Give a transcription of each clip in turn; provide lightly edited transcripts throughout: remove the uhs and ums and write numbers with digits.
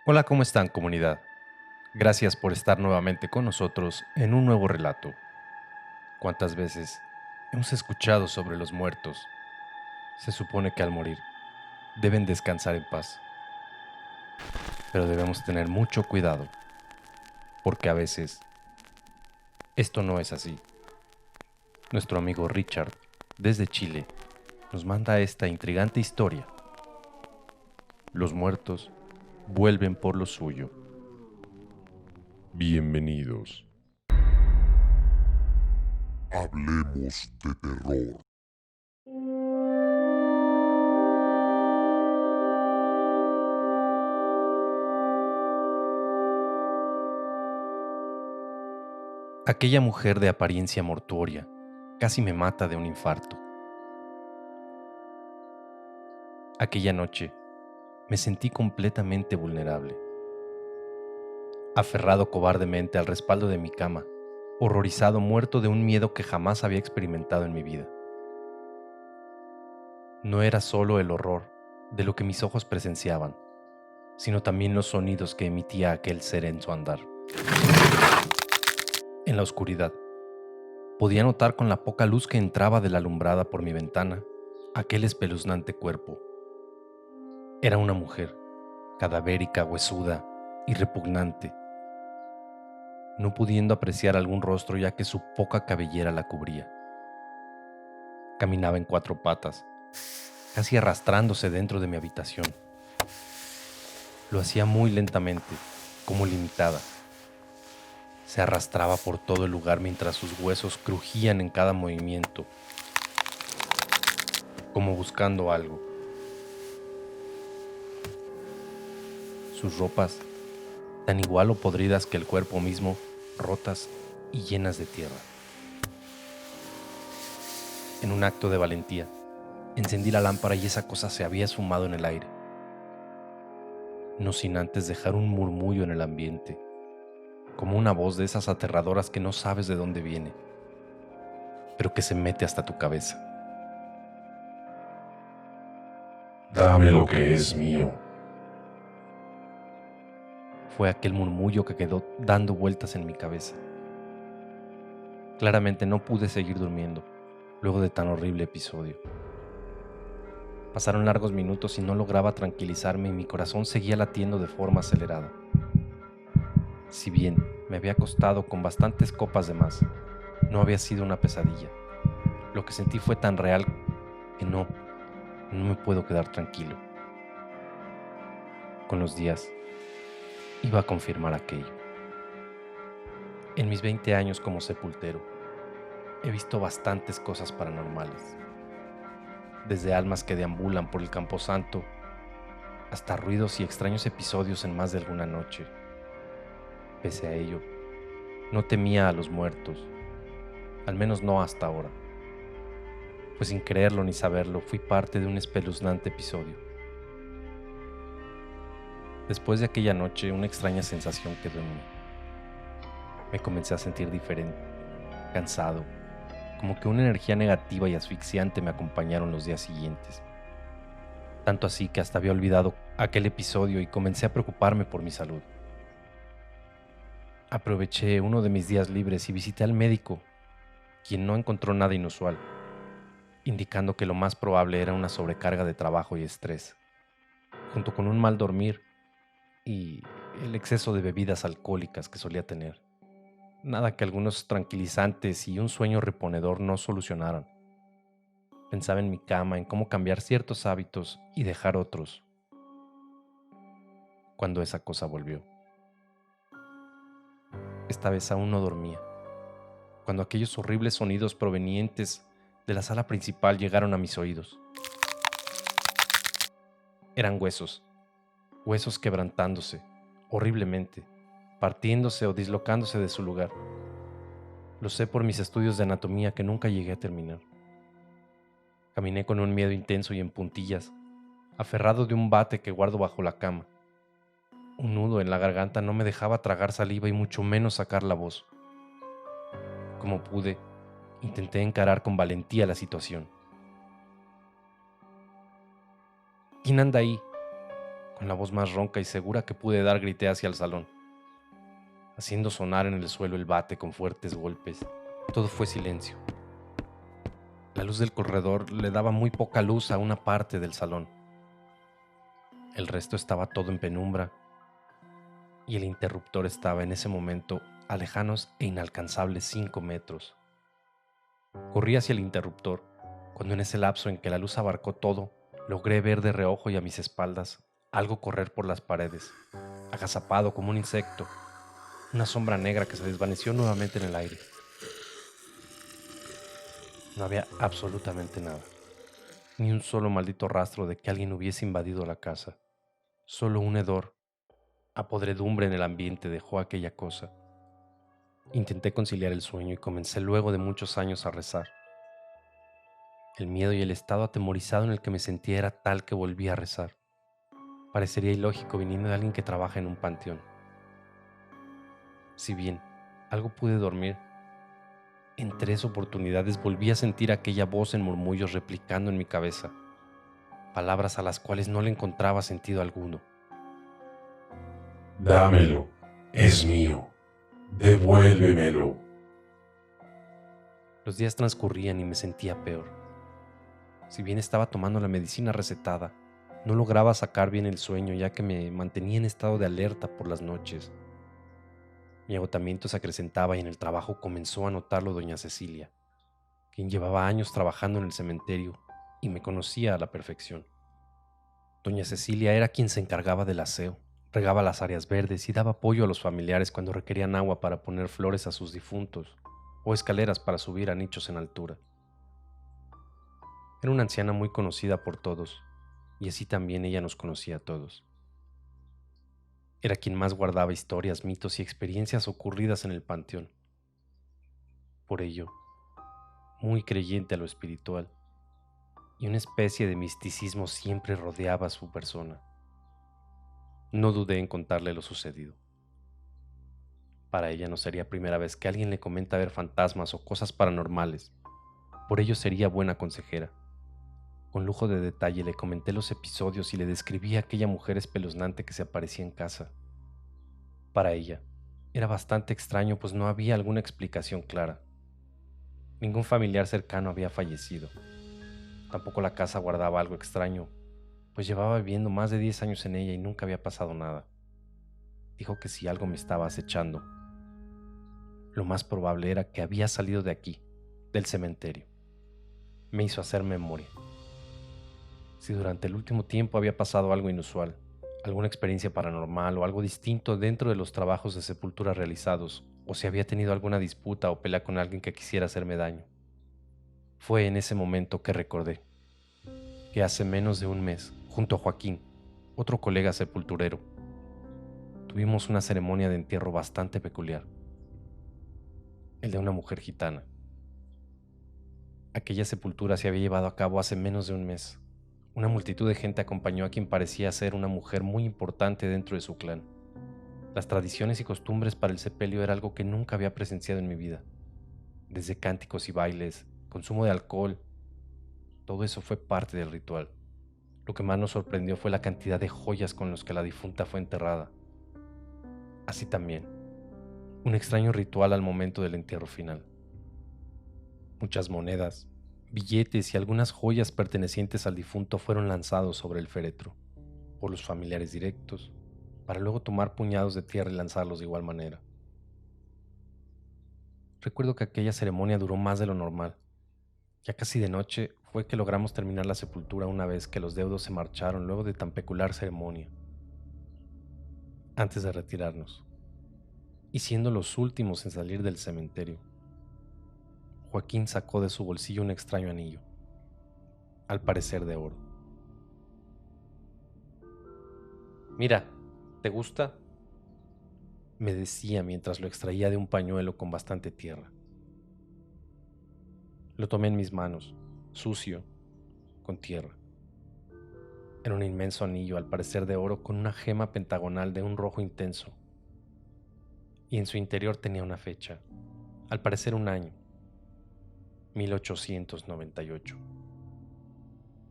Hola, ¿cómo están, comunidad? Gracias por estar nuevamente con nosotros en un nuevo relato. ¿Cuántas veces hemos escuchado sobre los muertos? Se supone que al morir deben descansar en paz, pero debemos tener mucho cuidado, porque a veces esto no es así. Nuestro amigo Richard, desde Chile, nos manda esta intrigante historia. Los muertos vuelven por lo suyo. Bienvenidos. Hablemos de terror. Aquella mujer de apariencia mortuoria casi me mata de un infarto. Aquella noche me sentí completamente vulnerable, aferrado cobardemente al respaldo de mi cama, horrorizado, muerto de un miedo que jamás había experimentado en mi vida. No era solo el horror de lo que mis ojos presenciaban, sino también los sonidos que emitía aquel ser en su andar. En la oscuridad, podía notar con la poca luz que entraba de la alumbrada por mi ventana aquel espeluznante cuerpo. Era una mujer, cadavérica, huesuda y repugnante, no pudiendo apreciar algún rostro ya que su poca cabellera la cubría. Caminaba en cuatro patas, casi arrastrándose dentro de mi habitación. Lo hacía muy lentamente, como limitada. Se arrastraba por todo el lugar mientras sus huesos crujían en cada movimiento, como buscando algo. Sus ropas, tan igual o podridas que el cuerpo mismo, rotas y llenas de tierra. En un acto de valentía, encendí la lámpara y esa cosa se había esfumado en el aire, no sin antes dejar un murmullo en el ambiente, como una voz de esas aterradoras que no sabes de dónde viene, pero que se mete hasta tu cabeza. Dame lo que es mío. Fue aquel murmullo que quedó dando vueltas en mi cabeza. Claramente no pude seguir durmiendo luego de tan horrible episodio. Pasaron largos minutos y no lograba tranquilizarme y mi corazón seguía latiendo de forma acelerada. Si bien me había acostado con bastantes copas de más, no había sido una pesadilla. Lo que sentí fue tan real que no me puedo quedar tranquilo. Con los días, iba a confirmar aquello. En mis 20 años como sepultero, he visto bastantes cosas paranormales, desde almas que deambulan por el camposanto hasta ruidos y extraños episodios en más de alguna noche. Pese a ello, no temía a los muertos, al menos no hasta ahora, pues sin creerlo ni saberlo fui parte de un espeluznante episodio. Después de aquella noche, una extraña sensación quedó en mí. Me comencé a sentir diferente, cansado, como que una energía negativa y asfixiante me acompañaron los días siguientes. Tanto así que hasta había olvidado aquel episodio y comencé a preocuparme por mi salud. Aproveché uno de mis días libres y visité al médico, quien no encontró nada inusual, indicando que lo más probable era una sobrecarga de trabajo y estrés, junto con un mal dormir y el exceso de bebidas alcohólicas que solía tener. Nada que algunos tranquilizantes y un sueño reponedor no solucionaran. Pensaba en mi cama, en cómo cambiar ciertos hábitos y dejar otros, cuando esa cosa volvió. Esta vez aún no dormía, cuando aquellos horribles sonidos provenientes de la sala principal llegaron a mis oídos. Eran huesos, huesos quebrantándose, horriblemente, partiéndose o dislocándose de su lugar. Lo sé por mis estudios de anatomía que nunca llegué a terminar. Caminé con un miedo intenso y en puntillas, aferrado de un bate que guardo bajo la cama. Un nudo en la garganta no me dejaba tragar saliva y mucho menos sacar la voz. Como pude, intenté encarar con valentía la situación. ¿Quién anda ahí? Con la voz más ronca y segura que pude dar, grité hacia el salón, haciendo sonar en el suelo el bate con fuertes golpes. Todo fue silencio. La luz del corredor le daba muy poca luz a una parte del salón. El resto estaba todo en penumbra, y el interruptor estaba en ese momento a lejanos e inalcanzables 5 metros. Corrí hacia el interruptor, cuando en ese lapso en que la luz abarcó todo, logré ver de reojo y a mis espaldas algo correr por las paredes, agazapado como un insecto, una sombra negra que se desvaneció nuevamente en el aire. No había absolutamente nada, ni un solo maldito rastro de que alguien hubiese invadido la casa. Solo un hedor, a podredumbre en el ambiente dejó aquella cosa. Intenté conciliar el sueño y comencé luego de muchos años a rezar. El miedo y el estado atemorizado en el que me sentía era tal que volví a rezar. Parecería ilógico viniendo de alguien que trabaja en un panteón. Si bien algo pude dormir, en 3 oportunidades volví a sentir aquella voz en murmullos replicando en mi cabeza, palabras a las cuales no le encontraba sentido alguno. Dámelo, es mío. Devuélvemelo. Los días transcurrían y me sentía peor. Si bien estaba tomando la medicina recetada, no lograba sacar bien el sueño ya que me mantenía en estado de alerta por las noches. Mi agotamiento se acrecentaba y en el trabajo comenzó a notarlo doña Cecilia, quien llevaba años trabajando en el cementerio y me conocía a la perfección. Doña Cecilia era quien se encargaba del aseo, regaba las áreas verdes y daba apoyo a los familiares cuando requerían agua para poner flores a sus difuntos o escaleras para subir a nichos en altura. Era una anciana muy conocida por todos, y así también ella nos conocía a todos. Era quien más guardaba historias, mitos y experiencias ocurridas en el panteón. Por ello, muy creyente a lo espiritual, y una especie de misticismo siempre rodeaba a su persona. No dudé en contarle lo sucedido. Para ella no sería primera vez que alguien le comenta ver fantasmas o cosas paranormales. Por ello sería buena consejera. Con lujo de detalle le comenté los episodios y le describí a aquella mujer espeluznante que se aparecía en casa. Para ella, era bastante extraño pues no había alguna explicación clara. Ningún familiar cercano había fallecido. Tampoco la casa guardaba algo extraño, pues llevaba viviendo más de 10 años en ella y nunca había pasado nada. Dijo que si algo me estaba acechando, lo más probable era que había salido de aquí, del cementerio. Me hizo hacer memoria. Si durante el último tiempo había pasado algo inusual, alguna experiencia paranormal o algo distinto dentro de los trabajos de sepultura realizados, o si había tenido alguna disputa o pelea con alguien que quisiera hacerme daño. Fue en ese momento que recordé que hace menos de un mes, junto a Joaquín, otro colega sepulturero, tuvimos una ceremonia de entierro bastante peculiar, el de una mujer gitana. Aquella sepultura se había llevado a cabo hace menos de un mes. Una multitud de gente acompañó a quien parecía ser una mujer muy importante dentro de su clan. Las tradiciones y costumbres para el sepelio era algo que nunca había presenciado en mi vida. Desde cánticos y bailes, consumo de alcohol, todo eso fue parte del ritual. Lo que más nos sorprendió fue la cantidad de joyas con las que la difunta fue enterrada. Así también, un extraño ritual al momento del entierro final. Muchas monedas, billetes y algunas joyas pertenecientes al difunto fueron lanzados sobre el féretro por los familiares directos, para luego tomar puñados de tierra y lanzarlos de igual manera. Recuerdo que aquella ceremonia duró más de lo normal. Ya casi de noche fue que logramos terminar la sepultura una vez que los deudos se marcharon luego de tan peculiar ceremonia. Antes de retirarnos, y siendo los últimos en salir del cementerio, Joaquín sacó de su bolsillo un extraño anillo, al parecer de oro. Mira, ¿te gusta? Me decía mientras lo extraía de un pañuelo con bastante tierra. Lo tomé en mis manos, sucio, con tierra. Era un inmenso anillo, al parecer de oro, con una gema pentagonal de un rojo intenso. Y en su interior tenía una fecha, al parecer un año, 1898.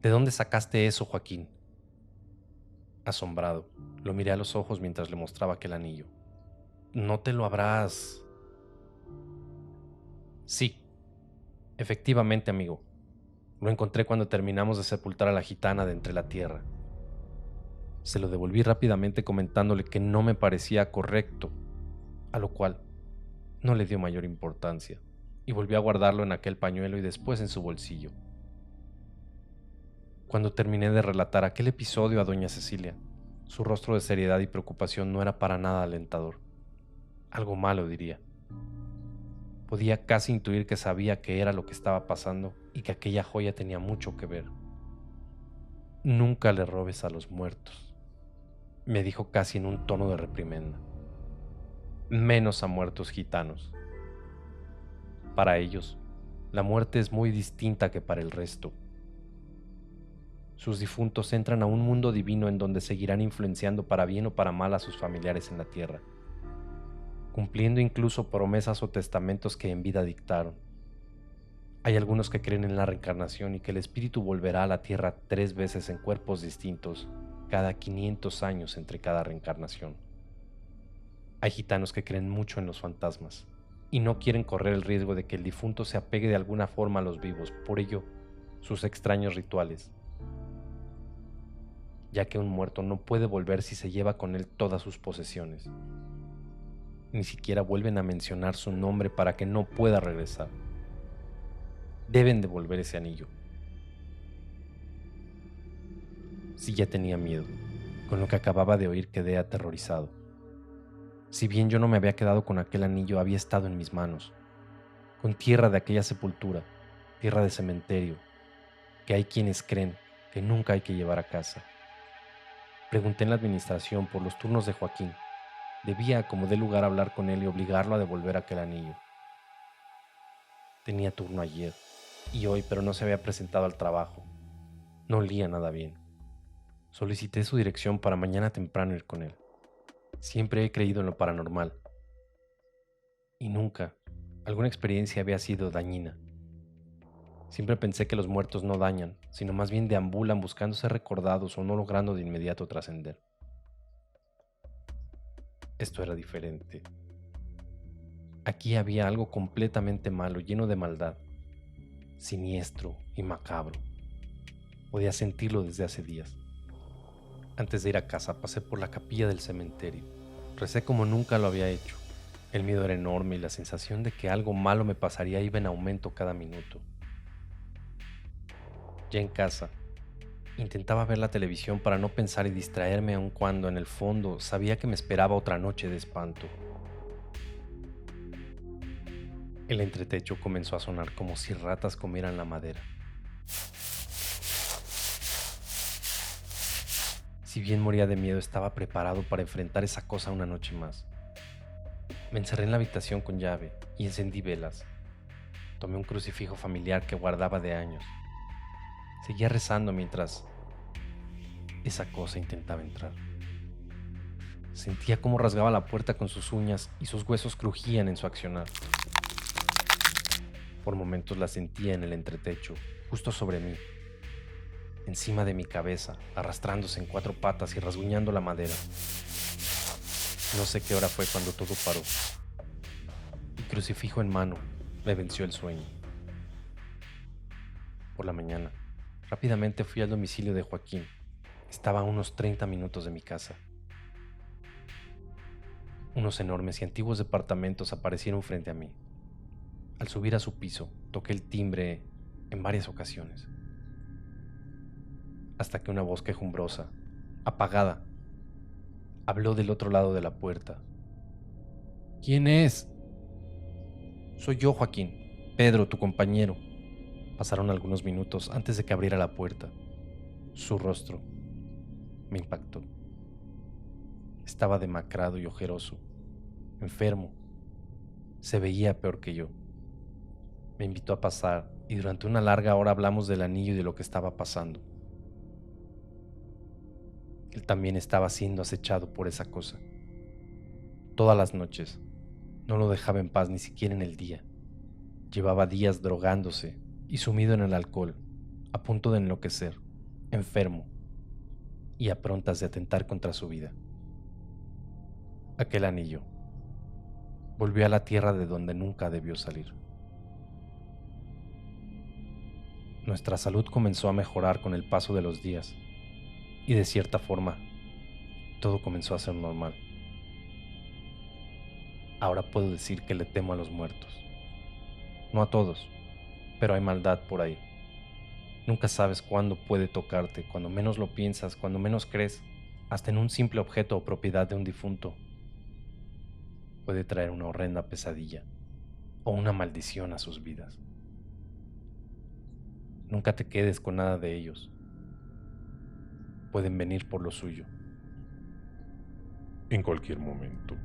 ¿De dónde sacaste eso, Joaquín? Asombrado, lo miré a los ojos mientras le mostraba aquel anillo. ¿No te lo habrás...? Sí, efectivamente, amigo. Lo encontré cuando terminamos de sepultar a la gitana de entre la tierra. Se lo devolví rápidamente comentándole que no me parecía correcto, a lo cual no le dio mayor importancia y volvió a guardarlo en aquel pañuelo y después en su bolsillo. Cuando terminé de relatar aquel episodio a doña Cecilia, su rostro de seriedad y preocupación no era para nada alentador. Algo malo, diría. Podía casi intuir que sabía qué era lo que estaba pasando y que aquella joya tenía mucho que ver. Nunca le robes a los muertos, me dijo casi en un tono de reprimenda. Menos a muertos gitanos. Para ellos, la muerte es muy distinta que para el resto. Sus difuntos entran a un mundo divino en donde seguirán influenciando para bien o para mal a sus familiares en la tierra, cumpliendo incluso promesas o testamentos que en vida dictaron. Hay algunos que creen en la reencarnación y que el espíritu volverá a la tierra 3 veces en cuerpos distintos, cada 500 años entre cada reencarnación. Hay gitanos que creen mucho en los fantasmas y no quieren correr el riesgo de que el difunto se apegue de alguna forma a los vivos, por ello, sus extraños rituales, ya que un muerto no puede volver si se lleva con él todas sus posesiones. Ni siquiera vuelven a mencionar su nombre para que no pueda regresar. Deben devolver ese anillo. Si ya tenía miedo, con lo que acababa de oír quedé aterrorizado. Si bien yo no me había quedado con aquel anillo, había estado en mis manos, con tierra de aquella sepultura, tierra de cementerio, que hay quienes creen que nunca hay que llevar a casa. Pregunté en la administración por los turnos de Joaquín. Debía, como dé lugar, hablar con él y obligarlo a devolver aquel anillo. Tenía turno ayer y hoy, pero no se había presentado al trabajo. No olía nada bien. Solicité su dirección para mañana temprano ir con él. Siempre he creído en lo paranormal. Y nunca alguna experiencia había sido dañina. Siempre pensé que los muertos no dañan, sino más bien deambulan buscando ser recordados o no logrando de inmediato trascender. Esto era diferente. Aquí había algo completamente malo, lleno de maldad, siniestro y macabro. Podía sentirlo desde hace días. Antes de ir a casa pasé por la capilla del cementerio. Recé como nunca lo había hecho. El miedo era enorme y la sensación de que algo malo me pasaría iba en aumento cada minuto. Ya en casa, intentaba ver la televisión para no pensar y distraerme, aun cuando en el fondo sabía que me esperaba otra noche de espanto. El entretecho comenzó a sonar como si ratas comieran la madera. Si bien moría de miedo, estaba preparado para enfrentar esa cosa una noche más. Me encerré en la habitación con llave y encendí velas. Tomé un crucifijo familiar que guardaba de años. Seguía rezando mientras esa cosa intentaba entrar. Sentía cómo rasgaba la puerta con sus uñas y sus huesos crujían en su accionar. Por momentos la sentía en el entretecho, justo sobre mí, encima de mi cabeza, arrastrándose en 4 patas y rasguñando la madera. No sé qué hora fue cuando todo paró. Y crucifijo en mano, me venció el sueño. Por la mañana, rápidamente fui al domicilio de Joaquín. Estaba a unos 30 minutos de mi casa. Unos enormes y antiguos departamentos aparecieron frente a mí. Al subir a su piso, toqué el timbre en varias ocasiones, hasta que una voz quejumbrosa, apagada, habló del otro lado de la puerta. ¿Quién es? Soy yo, Joaquín. Pedro, tu compañero. Pasaron algunos minutos antes de que abriera la puerta. Su rostro me impactó. Estaba demacrado y ojeroso, enfermo. Se veía peor que yo. Me invitó a pasar y durante una larga hora hablamos del anillo y de lo que estaba pasando. Él también estaba siendo acechado por esa cosa. Todas las noches. No lo dejaba en paz ni siquiera en el día. Llevaba días drogándose y sumido en el alcohol, a punto de enloquecer, enfermo. y a prontas de atentar contra su vida. Aquel anillo volvió a la tierra de donde nunca debió salir. Nuestra salud comenzó a mejorar con el paso de los días y de cierta forma todo comenzó a ser normal. Ahora puedo decir que le temo a los muertos. No a todos, pero hay maldad por ahí. Nunca sabes cuándo puede tocarte, cuando menos lo piensas, cuando menos crees, hasta en un simple objeto o propiedad de un difunto. Puede traer una horrenda pesadilla o una maldición a sus vidas. Nunca te quedes con nada de ellos. Pueden venir por lo suyo. En cualquier momento.